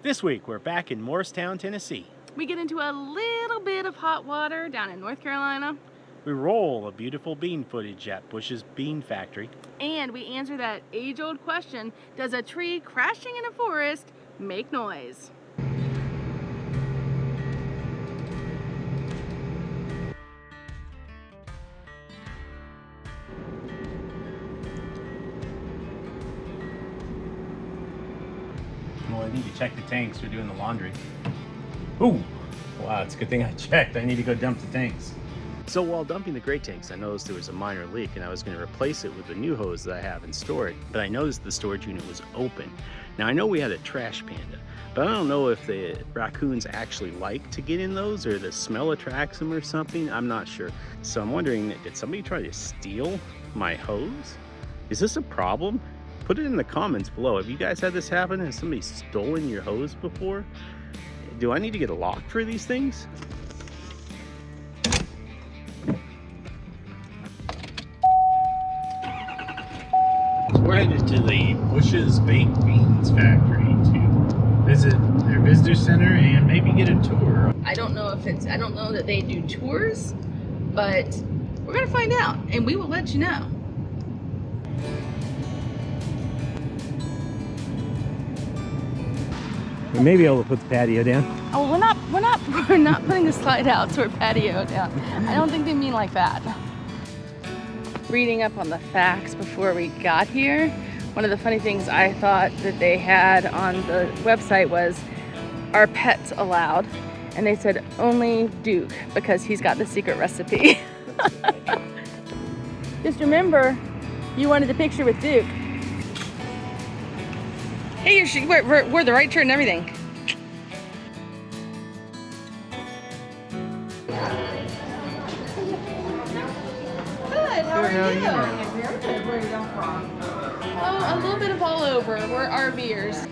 This week, we're back in Morristown, Tennessee. We get into a little bit of hot water down in North Carolina. We roll a beautiful bean footage at Bush's Bean Factory. And we answer that age-old question, does a tree crashing in a forest make noise? Well, I need to check the tanks. We're doing the laundry. Ooh, wow, it's a good thing I checked. I need to go dump the tanks. So while dumping the gray tanks, I noticed there was a minor leak and I was going to replace it with the new hose that I have in storage, but I noticed the storage unit was open. Now I know we had a trash panda, but I don't know if the raccoons actually like to get in those or the smell attracts them or something. I'm not sure. So I'm wondering, did somebody try to steal my hose? Is this a problem? Put it in the comments below. Have you guys had this happen? Has somebody stolen your hose before? Do I need to get a lock for these things? We're headed to the Bush's Baked Beans Factory to visit their visitor center and maybe get a tour. I don't know that they do tours, but we're gonna find out and we will let you know. We may be able to put the patio down. Oh, we're not putting the slide out or patio down. I don't think they mean like that. Reading up on the facts before we got here, one of the funny things I thought that they had on the website was, are pets allowed? And they said only Duke, because he's got the secret recipe. Just remember, you wanted the picture with Duke. Hey, we're the right shirt and everything. Good, how are you? Where are you from? Oh, a little bit of all over. We're RVers.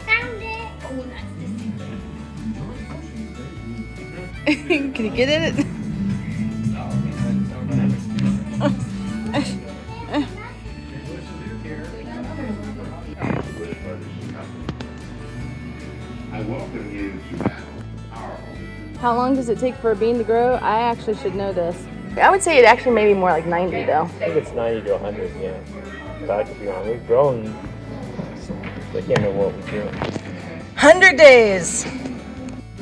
Found it. Oh, that's Can you get in it? I welcome you to How long does it take for a bean to grow? I actually should know this. I would say it actually may be more like 90 though. I think it's 90 to 100, yeah. But I could be wrong. We've grown, I can't remember what we're doing. 100 days!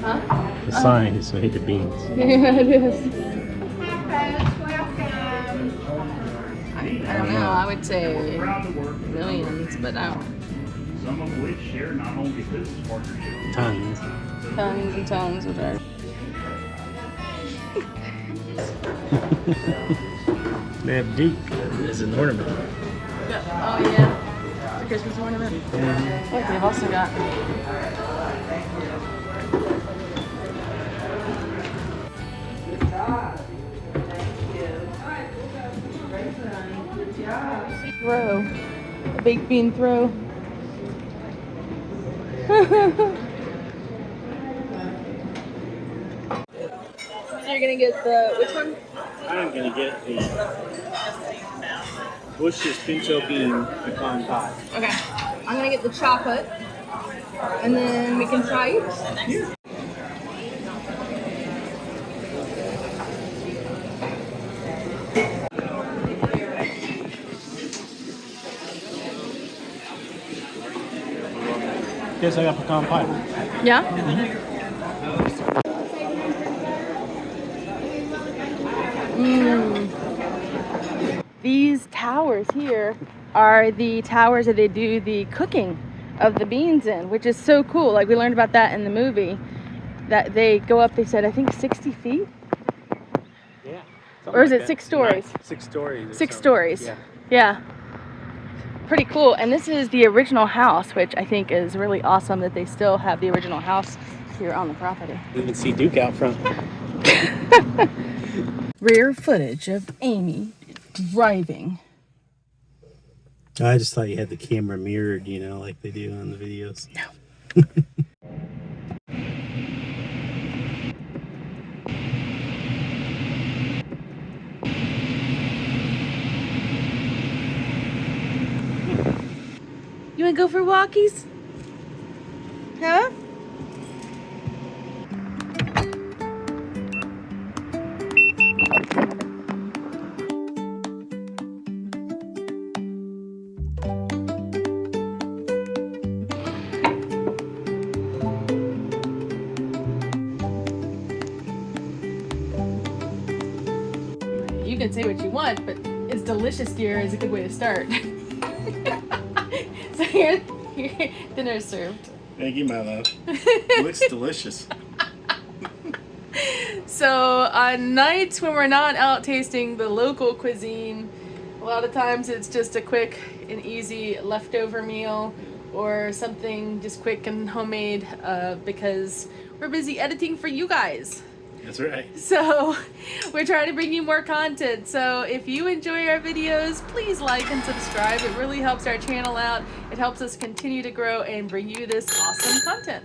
Huh? The sign is made of beans. Yeah, it is. I don't know, I would say millions, but I don't. some of which share not only business partnerships. Tons. Tons and tons of dirt. They have Duke as an ornament. Oh yeah, the Christmas ornament. Look, they've also got. Throw. A baked bean throw. So you're gonna get the, which one? I'm gonna get the Bush's Pinto Bean pecan pie. Okay. I'm gonna get the chocolate. And then we can try yours. Guess I got pecan pie. Yeah? These towers here are the towers that they do the cooking of the beans in, which is so cool. Like we learned about that in the movie, that they go up, they said, I think 60 feet? Yeah. Or is it 6 stories? 6 stories. 6 stories. Yeah. Yeah. Pretty cool. And this is the original house, which I think is really awesome that they still have the original house here on the property. You can see Duke out front. Rear footage of Amy driving. I just thought you had the camera mirrored, you know, like they do on the videos. No. wanna go for walkies? Huh? You can say what you want, but it's delicious, dear, is a good way to start. So here, dinner is served. Thank you, my love. It looks delicious. So on nights when we're not out tasting the local cuisine, a lot of times it's just a quick and easy leftover meal or something just quick and homemade because we're busy editing for you guys. That's right. So we're trying to bring you more content. So if you enjoy our videos, please like and subscribe. It really helps our channel out. It helps us continue to grow and bring you this awesome content.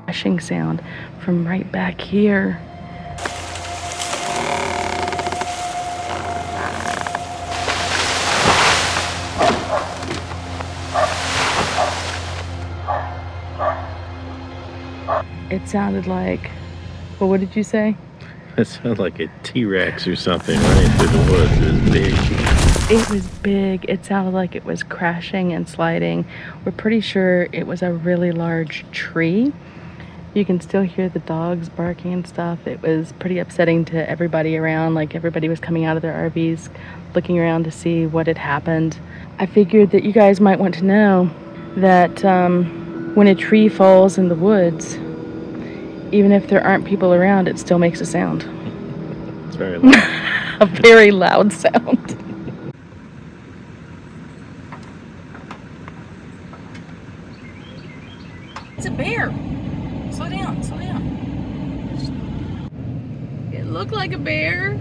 Crashing sound from right back here. It sounded like, well, what did you say? It sounded like a T-Rex or something running through the woods. It was big. It was big. It sounded like it was crashing and sliding. We're pretty sure it was a really large tree. You can still hear the dogs barking and stuff. It was pretty upsetting to everybody around. Like everybody was coming out of their RVs, looking around to see what had happened. I figured that you guys might want to know that when a tree falls in the woods, even if there aren't people around, it still makes a sound. It's very loud. A very loud sound. It's a bear. Slow down, slow down. It looked like a bear.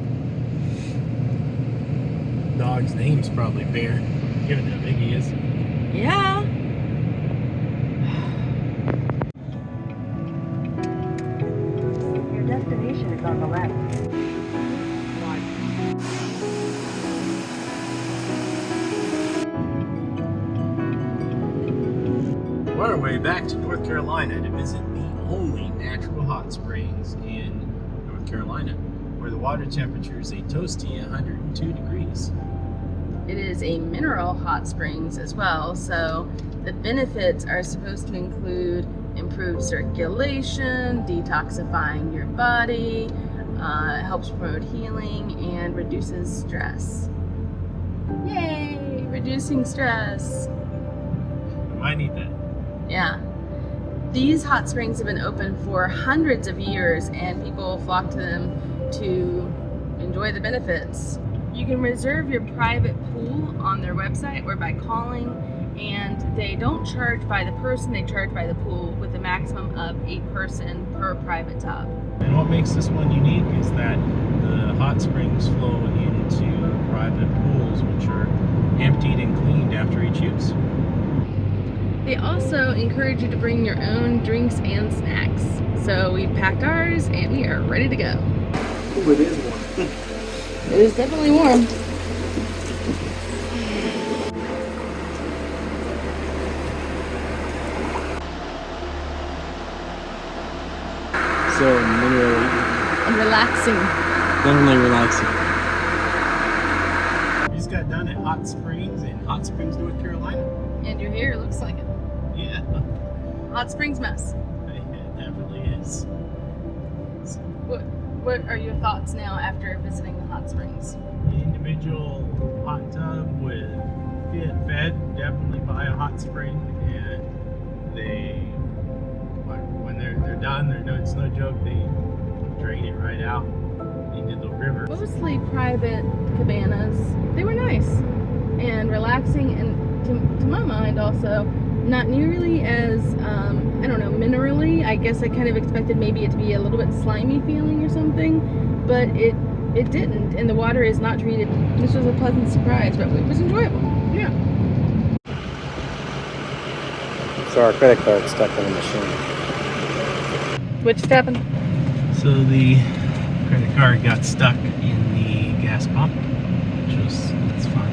Dog's name's probably Bear, given how big he is. Yeah. Your destination is on the left. We're on our way back to North Carolina to visit the only natural hot springs in North Carolina, where the water temperature is a toasty 102 degrees. It is a mineral hot springs as well, so the benefits are supposed to include improved circulation, detoxifying your body, helps promote healing, and reduces stress. Yay! Reducing stress. We might need that. Yeah. These hot springs have been open for hundreds of years, and people flock to them to enjoy the benefits. You can reserve your private pool on their website or by calling, and they don't charge by the person, they charge by the pool with a maximum of 8 person per private tub. And what makes this one unique is that the hot springs flow into private pools, which are emptied and cleaned after each use. They also encourage you to bring your own drinks and snacks. So we packed ours and we are ready to go. Oh, it is warm. It is definitely warm. So minerally And relaxing. definitely relaxing. We just got done at Hot Springs in Hot Springs, North Carolina. And your hair looks like it. Yeah, Hot Springs mess. it definitely is. What are your thoughts now after visiting the hot springs? Individual hot tub with fed, definitely by a hot spring, and they, when they're done, it's no joke, they drain it right out into the river. Mostly private cabanas. They were nice and relaxing, and to my mind also not nearly as I don't know, minerally. I guess I kind of expected maybe it to be a little bit slimy feeling or something, but it didn't, and the water is not treated. This was a pleasant surprise, but it was enjoyable. Yeah. So our credit card's stuck in the machine. What just happened? So the credit card got stuck in the gas pump, that's fun.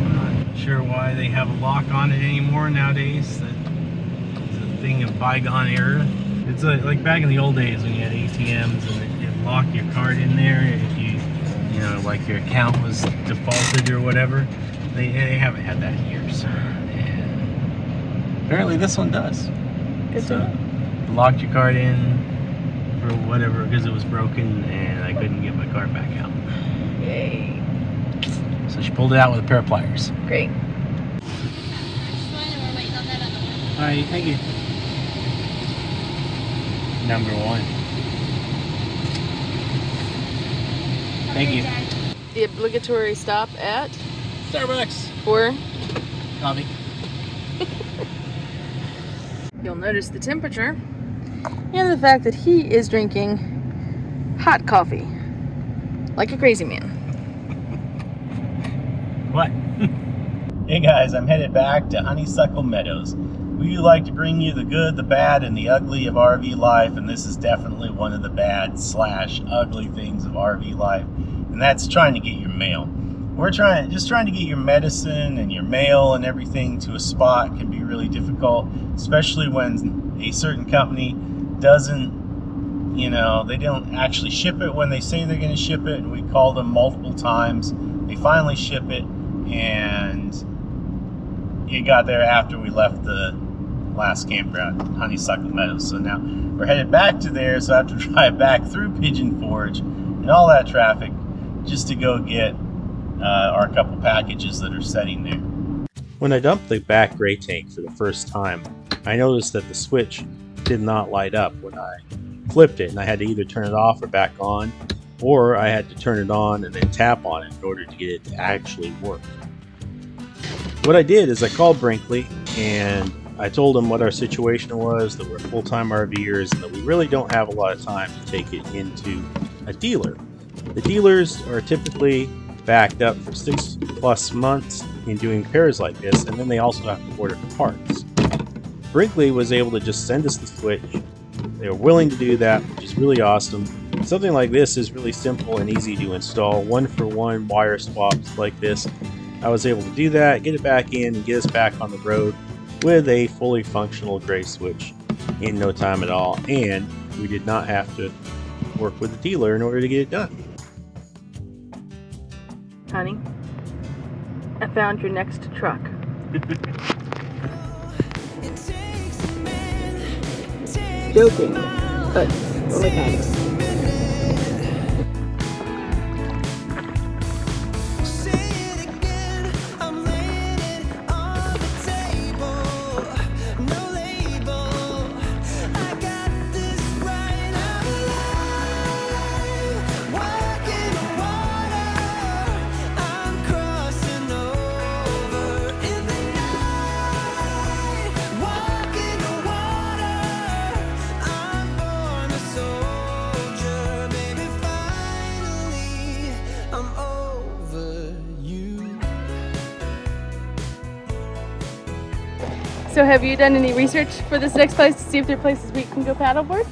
I'm not sure why they have a lock on it anymore nowadays. That is a thing of bygone era. It's like back in the old days when you had ATMs and it locked your card in there if you know, like your account was defaulted or whatever. They haven't had that in years. And apparently this one does. Good So, to know. locked your card in for whatever because it was broken and I couldn't get my card back out. Yay. So she pulled it out with a pair of pliers. Great. Alright, thank you. Number 1. Thank you. The obligatory stop at Starbucks. for Coffee. you'll notice the temperature and the fact that he is drinking hot coffee like a crazy man. What? Hey guys, I'm headed back to Honeysuckle Meadows. We like to bring you the good, the bad, and the ugly of RV life, and this is definitely one of the bad/ugly things of RV life, and that's trying to get your mail. We're trying to get your medicine and your mail and everything to a spot can be really difficult, especially when a certain company doesn't, you know, they don't actually ship it when they say they're going to ship it, and we call them multiple times. They finally ship it, and it got there after we left the last campground, Honeysuckle Meadows. So now we're headed back to there, so I have to drive back through Pigeon Forge and all that traffic just to go get our couple packages that are sitting there. When I dumped the back gray tank for the first time, I noticed that the switch did not light up when I flipped it, and I had to either turn it off or back on, or I had to turn it on and then tap on it in order to get it to actually work. What I did is I called Brinkley and I told them what our situation was, that we're full-time RVers and that we really don't have a lot of time to take it into a dealer. The dealers are typically backed up for 6+ months in doing repairs like this, and then they also have to order parts. Brinkley was able to just send us the switch. They were willing to do that, which is really awesome. Something like this is really simple and easy to install. 1-for-1 wire swaps like this. I was able to do that, get it back in, and get us back on the road with a fully functional gray switch in no time at all, and we did not have to work with the dealer in order to get it done. Honey, I found your next truck. Joking, but only kind of. So have you done any research for this next place to see if there are places we can go paddleboard?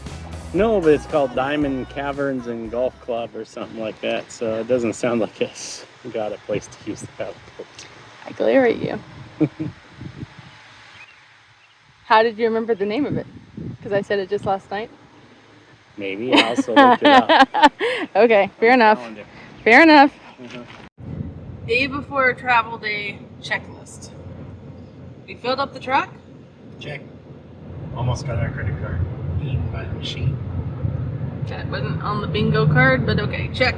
No, but it's called Diamond Caverns and Golf Club or something like that, so it doesn't sound like it's got a place to use the paddleboard. I glare at you. How did you remember the name of it? Because I said it just last night. Maybe. I also looked it up. Okay, fair enough. Calendar. Fair enough. Mhm. Day before travel day checklist. We filled up the truck. Check. Almost got our credit card eaten by the machine. That wasn't on the bingo card, but okay, check.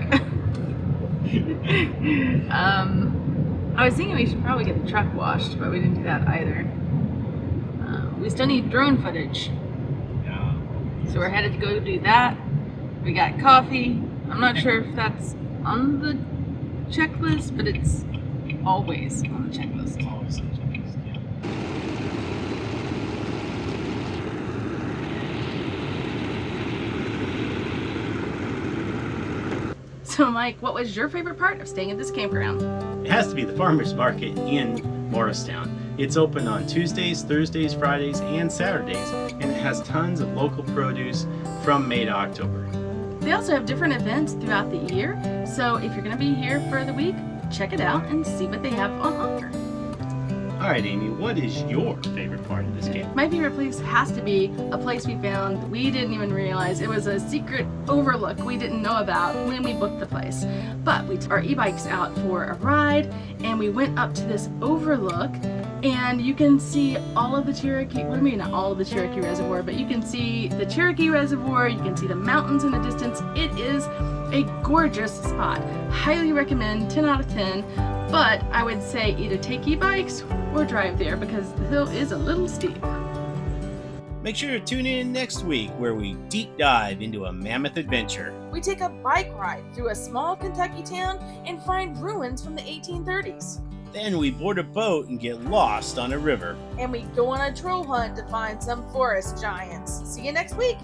I was thinking we should probably get the truck washed, but we didn't do that either. We still need drone footage. Yeah. So we're headed to go do that. We got coffee. I'm not sure if that's on the checklist, but it's always on the checklist. Always on the checklist, yeah. So Mike, what was your favorite part of staying at this campground? It has to be the farmer's market in Morristown. It's open on Tuesdays, Thursdays, Fridays, and Saturdays, and it has tons of local produce from May to October. They also have different events throughout the year, so if you're going to be here for the week, check it out and see what they have on offer. All right, Amy, what is your favorite part of this camp? My favorite place has to be a place we found we didn't even realize. It was a secret overlook we didn't know about when we booked the place. But we took our e-bikes out for a ride and we went up to this overlook and you can see all of the Cherokee, well maybe not all of the Cherokee Reservoir, but you can see the Cherokee Reservoir, you can see the mountains in the distance. It is a gorgeous spot. Highly recommend, 10 out of 10. But I would say either take e-bikes or drive there because the hill is a little steep. Make sure to tune in next week where we deep dive into a mammoth adventure. We take a bike ride through a small Kentucky town and find ruins from the 1830s. Then we board a boat and get lost on a river. And we go on a troll hunt to find some forest giants. See you next week.